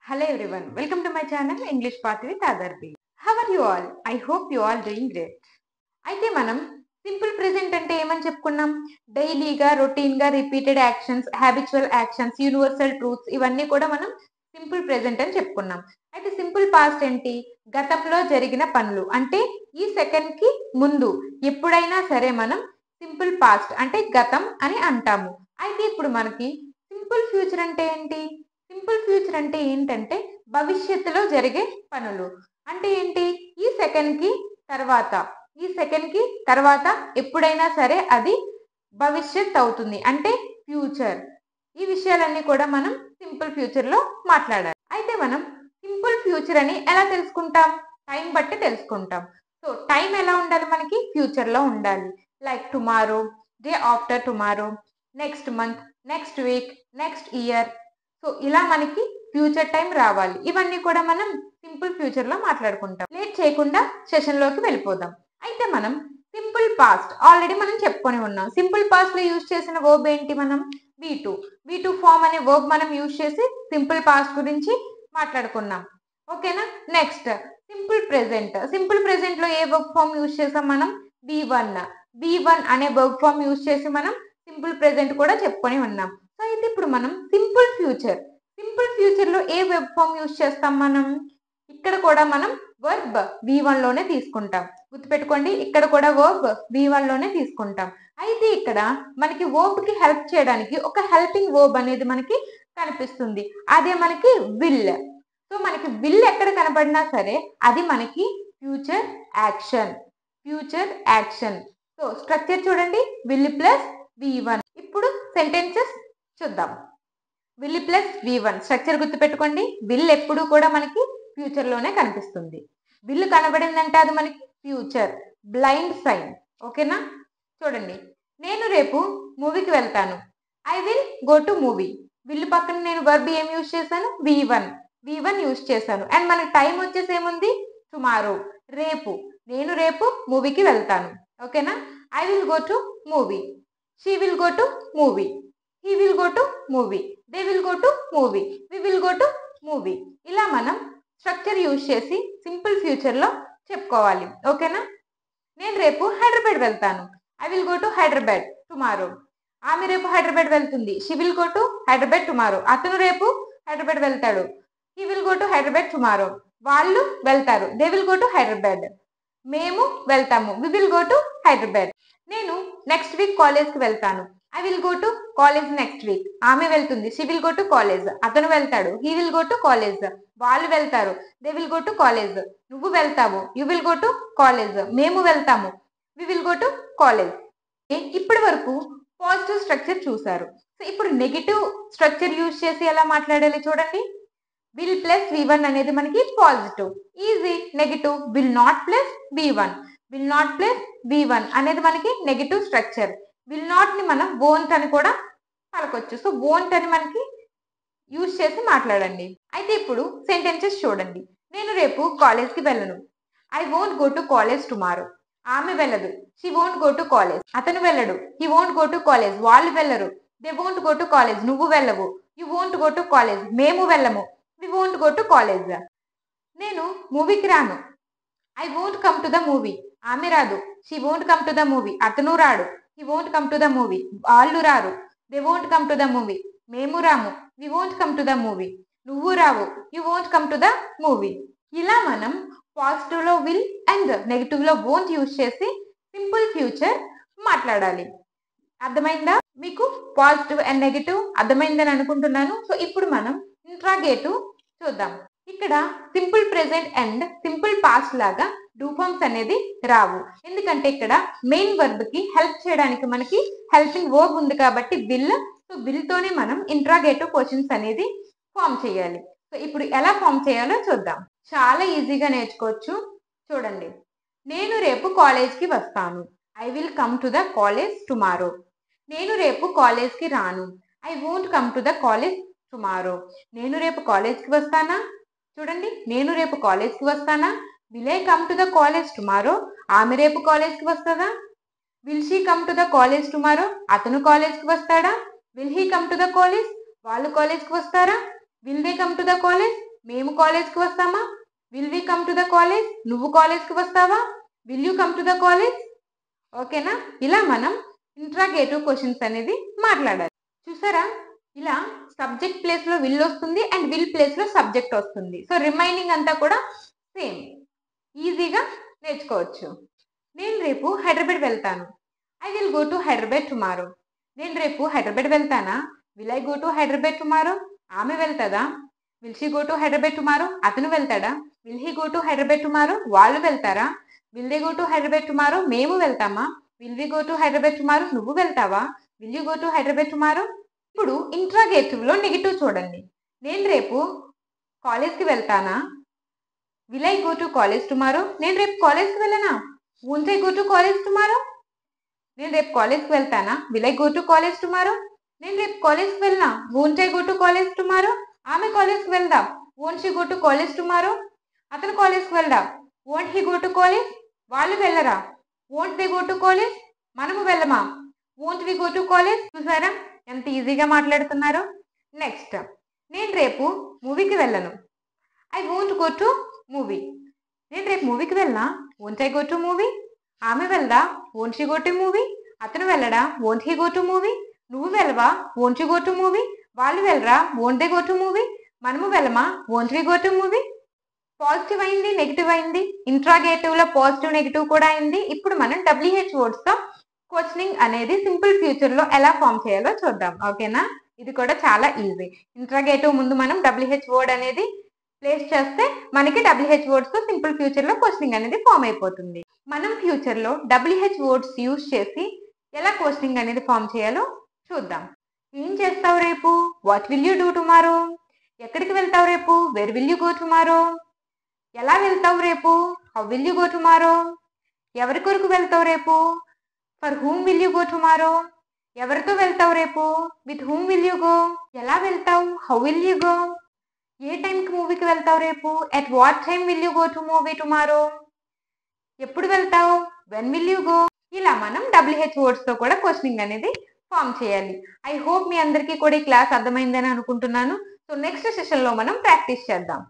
Hello everyone, welcome to my channel English Path with Adarbi. How are you all? I hope you all doing great. అయితే మనం simple present అంటే ఏమని చెప్పుకున్నాం? డైలీగా రొటీన్గా repeated actions, habitual actions, universal truths ఇవన్నీ కూడా మనం simple present అని చెప్పుకున్నాం. అయితే సింపుల్ పాస్ట్ ఏంటి? గతంలో జరిగిన పనులు. అంటే ఈ సెకండ్ కి ముందు ఎప్పుడైనా సరే మనం సింపుల్ పాస్ట్ అంటే గతం అని అంటాము. అయితే ఇప్పుడు మనకి సింపుల్ ఫ్యూచర్ అంటే ఏంటి? సింపుల్ ఫ్యూచర్ అంటే ఏంటంటే భవిష్యత్తులో జరిగే పనులు. అంటే ఏంటి? ఈ సెకండ్ కి తర్వాత ఎప్పుడైనా సరే అది భవిష్యత్ అవుతుంది. అంటే ఫ్యూచర్. ఈ విషయాలన్నీ కూడా మనం సింపుల్ ఫ్యూచర్ లో మాట్లాడాలి. అయితే మనం సింపుల్ ఫ్యూచర్ అని ఎలా తెలుసుకుంటాం? టైం బట్టి తెలుసుకుంటాం. సో టైం ఎలా ఉండాలి? మనకి ఫ్యూచర్ లో ఉండాలి. Like tomorrow, day after tomorrow, next month, next week, next year. So ఇలా మనకి ఫ్యూచర్ టైం రావాలి. ఇవన్నీ కూడా మనం సింపుల్ ఫ్యూచర్ లో మాట్లాడుకుంటాం. లేట్ చేయకుండా సెషన్ లోకి వెళ్ళిపోదాం. అయితే మనం సింపుల్ పాస్ట్ ఆల్రెడీ మనం చెప్పుకొని ఉన్నాం. సింపుల్ పాస్ట్ లో యూజ్ చేసిన వర్బ్ ఏంటి? మనం V2 ఫామ్ అనే వర్బ్ మనం యూజ్ చేసి సింపుల్ పాస్ట్ గురించి మాట్లాడుకున్నాం. ఓకేనా? నెక్స్ట్ సింపుల్ ప్రెజెంట్ లో ఏ వర్బ్ ఫామ్ యూజ్ చేసాం మనం? V1 అనే వర్బ్ ఫామ్ యూజ్ చేసి మనం సింపుల్ ప్రెజెంట్ కూడా చెప్పుకొని ఉన్నాం. సో అయితే ఇప్పుడు మనం సింపుల్ ఫ్యూచర్ లో ఏ వెబ్ ఫామ్ యూజ్ చేస్తాం మనం? ఇక్కడ కూడా మనం వర్బ్ V1 లోనే తీసుకుంటాం. గుర్తుపెట్టుకోండి, ఇక్కడ కూడా వర్బ్ V1 లోనే తీసుకుంటాం. అయితే ఇక్కడ మనకి వర్బ్ కి హెల్ప్ చేయడానికి ఒక హెల్పింగ్ వర్బ్ అనేది మనకి కనిపిస్తుంది. అదే మనకి విల్. సో మనకి విల్ ఎక్కడ కనబడినా సరే అది మనకి ఫ్యూచర్ యాక్షన్. సో స్ట్రక్చర్ చూడండి, విల్ ప్లస్ V1. ఇప్పుడు సెంటెన్సెస్ చూద్దాం. విల్ ప్లస్ V1 స్ట్రక్చర్ గుర్తుపెట్టుకోండి. విల్ ఎప్పుడు కూడా మనకి ఫ్యూచర్ లోనే కనిపిస్తుంది. విల్ కనబడిందంటే అది మనకి ఫ్యూచర్, బ్లైండ్ సైన్. ఓకేనా? చూడండి, నేను రేపు మూవీకి వెళ్తాను. I will go to movie. Will పక్కన నేను వర్బ్ ఏం యూజ్ చేశాను? V1 యూజ్ చేశాను. అండ్ మనకి టైం వచ్చేసి ఏముంది? టుమారో, రేపు. నేను రేపు మూవీకి వెళ్తాను. ఓకేనా? I will go to movie. She will go to movie. He will go to movie. They will go to movie. We will go to movie. ఇలా మనం స్ట్రక్చర్ యూజ్ చేసి సింపుల్ ఫ్యూచర్ లో చెప్పుకోవాలి. ఓకేనా? నేను రేపు హైదరాబాద్ వెళ్తాను. I will go to Hyderabad tomorrow. ఆమె రేపు హైదరాబాద్ వెళ్తుంది. She will go to Hyderabad tomorrow. అతను రేపు హైదరాబాద్ వెళ్తాడు. He will go to Hyderabad tomorrow. వాళ్ళు వెళ్తారు. They will go to Hyderabad. మేము వెళ్తాము. We will go to Hyderabad. నేను నెక్స్ట్ వీక్ కాలేజ్కి వెళ్తాను. I will go to college next week. ఆమె వెళ్తుంది. She will go to college. అతను వెళ్తాడు. He will go to college. వాళ్ళు వెళ్తారు. They will go to college. నువ్వు వెళ్తావు. You will go to college. మేము వెళ్తాము. We will go to college. ఇప్పటి వరకు పాజిటివ్ స్ట్రక్చర్ చూసారు. సో ఇప్పుడు నెగిటివ్ స్ట్రక్చర్ యూజ్ చేసి ఎలా మాట్లాడాలి చూడండి. విల్ ప్లస్ V1 అనేది మనకి positive. Easy. Negative will not plus V1 అనేది మనకి నెగిటివ్ స్ట్రక్చర్. విల్ నాట్ ని మనం వోంట్ అని కూడా పలకొచ్చు. సో వోంట్ అని మనకి యూజ్ చేసి మాట్లాడండి. అయితే ఇప్పుడు సెంటెన్సెస్ చూడండి. నేను రేపు కాలేజ్ కి వెళ్ళను. I won't go to college tomorrow. ఆమె వెళ్ళదు. She won't go to college. అతను వెళ్ళడు. He won't go to college. వాళ్ళు వెళ్ళరు. They won't go to college. నువ్వు వెళ్ళవు. You won't go to college. మేము వెళ్ళము. We won't go to college. నేను మూవీకి రాను. I won't come to the movie. ఆమె రాదు. She won't come to the movie. అతను రాడు. He won't come to the movie. వాళ్ళు రారు. They won't come to the movie. మేము రాము. We won't come to the movie. నువ్వు రావు. You won't come to the movie. ఇలా మనం పాజిటివ్ లో విల్ అండ్ నెగిటివ్ లో వోంట్ యూజ్ చేసి సింపుల్ ఫ్యూచర్ మాట్లాడాలి. అర్థమైందా? మీకు పాజిటివ్ అండ్ నెగిటివ్ అర్థమైందని అనుకుంటున్నాను. సో ఇప్పుడు మనం ఇంట్రాగేటివ్ చూద్దాం. ఇక్కడ simple present and simple past లాగా డూ ఫార్మ్స్ అనేది రావు. ఎందుకంటే ఇక్కడ మెయిన్ వర్బ్ కి హెల్ప్ చేయడానికి మనకి హెల్పింగ్ వర్బ్ ఉంది కాబట్టి విల్. సో విల్ తోనే మనం ఇంట్రాగేటివ్ క్వశ్చన్స్ అనేది ఫామ్ చేయాలి. సో ఇప్పుడు ఎలా ఫామ్ చేయాలో చూద్దాం. చాలా ఈజీగా నేర్చుకోవచ్చు. చూడండి, నేను రేపు కాలేజ్ కి వస్తాను. I will come to the college tomorrow. నేను రేపు కాలేజ్ కి రాను. I won't come to the college tomorrow. నేను రేపు కాలేజ్ కి వస్తానా? చూడండి, నేను రేపు కాలేజ్ కి వస్తానా? Will I come to the college tomorrow. ఆమె రేపు కాలేజ్ కి వస్తుందా? Will she come to the college tomorrow. అతను కాలేజ్ కి వస్తాడా? Will he come to the college. వాళ్ళు కాలేజ్ కి వస్తారా? Will they come to the college. మేము కాలేజ్కి వస్తామా? Will we come to the college? నువ్వు కాలేజ్కి వస్తావా? Will you come to the college? ఓకేనా? ఇలా మనం ఇంట్రాగేటివ్ క్వశ్చన్స్ అనేది మాట్లాడాలి. చూసారా, ఇలా సబ్జెక్ట్ ప్లేస్ లో విల్ వస్తుంది అండ్ విల్ ప్లేస్ లో సబ్జెక్ట్ వస్తుంది. సో రిమైనింగ్ అంతా కూడా సేమ్, ఈజీగా నేర్చుకోవచ్చు. నేను రేపు హైదరాబాద్ వెళ్తాను. I will go to Hyderabad tomorrow. నేను రేపు హైదరాబాద్ వెళ్తానా? Will I go to Hyderabad tomorrow? ఆమె వెళ్తుందా? Will she go to Hyderabad tomorrow? అతను వెళ్తాడా? Will he go to Hyderabad tomorrow? వాళ్ళు వెళ్తారా? Will they go to Hyderabad tomorrow? మేము వెళ్తామా? Will we go to Hyderabad tomorrow? నువ్వు వెళ్తావా? Will you go to Hyderabad tomorrow? ఇప్పుడు ఇంట్రాగేటివ్ లో నెగిటివ్ చూడండి. నేను రేపు కాలేజ్కి వెళ్తానా? Will I go to college tomorrow? నేను రేపు కాలేజ్కి వెళ్ళనా? Won't I go to college tomorrow? నేను రేపు కాలేజ్కి వెళ్తానా? Will I go to college tomorrow? నేను రేపు కాలేజ్కి వెళ్ళనా? Won't I go to college tomorrow? ఆమె కాలేజ్కి వెళ్దాం. Won't she go to college tomorrow? అతను కాలేజ్కి వెళ్దాం. Won't he go to college? వాళ్ళు వెళ్ళరా? Won't they go to college? మనము వెళ్ళమా? Won't we go to college? చూసారా ఎంత ఈజీగా మాట్లాడుతున్నారు. నెక్స్ట్, నేను రేపు మూవీకి వెళ్ళను. I won't go to movie. నేను రేపు మూవీకి వెళ్ళనా? Won't I go to movie? ఆమె వెళ్దా? Won't she go to movie? అతను వెళ్ళడా? Won't he go to movie? నువ్వు వెళ్ళవా? Won't you go to movie? వాళ్ళు వెళ్ళరా? Won't they go to movie? మనము వెళ్ళమా? Won't we go to movie? Positive అయింది, నెగిటివ్ అయింది. ఇంట్రాగేటివ్ లో పాజిటివ్ నెగిటివ్ కూడా అయింది. ఇప్పుడు మనం WH వర్డ్స్ తో క్వశ్చనింగ్ అనేది సింపుల్ ఫ్యూచర్ లో ఎలా ఫామ్ చేయాలో చూద్దాం. ఓకేనా? ఇది కూడా చాలా ఈజీ. ఇంట్రాగేటివ్ ముందు మనం WH వర్డ్ అనేది ప్లేస్ చేస్తే మనకి WH వర్డ్స్ తో సింపుల్ ఫ్యూచర్ లో క్వశ్చనింగ్ అనేది ఫామ్ అయిపోతుంది. మనం ఫ్యూచర్ లో WH వర్డ్స్ యూజ్ చేసి ఎలా క్వశ్చనింగ్ అనేది ఫామ్ చేయాలో చూద్దాం. ఏం చేస్తావు రేపు? What will you do tomorrow? ఎక్కడికి వెళ్తావు రేపు? Where will you go tomorrow? ఎలా వెళ్తావు రేపు? How will you go tomorrow? ఎవరి కొరకు వెళ్తావు రేపు? For whom will you go tomorrow? ఎవరితో వెళ్తావు రేపు? With whom will you go? ఎలా వెళ్తావు? How will you go? ఏ టైంకి మూవీకి వెళ్తావు రేపు? At what time will you go to movie tomorrow? ఎప్పుడు వెళ్తావు? When will you go? ఇలా మనం WH వర్డ్స్ తో కూడా క్వశ్చనింగ్ అనేది ఫామ్ చేయాలి. ఐ హోప్ మీ అందరికీ కూడా ఈ క్లాస్ అర్థమైందని అనుకుంటున్నాను. సో నెక్స్ట్ సెషన్ లో మనం ప్రాక్టీస్ చేద్దాం.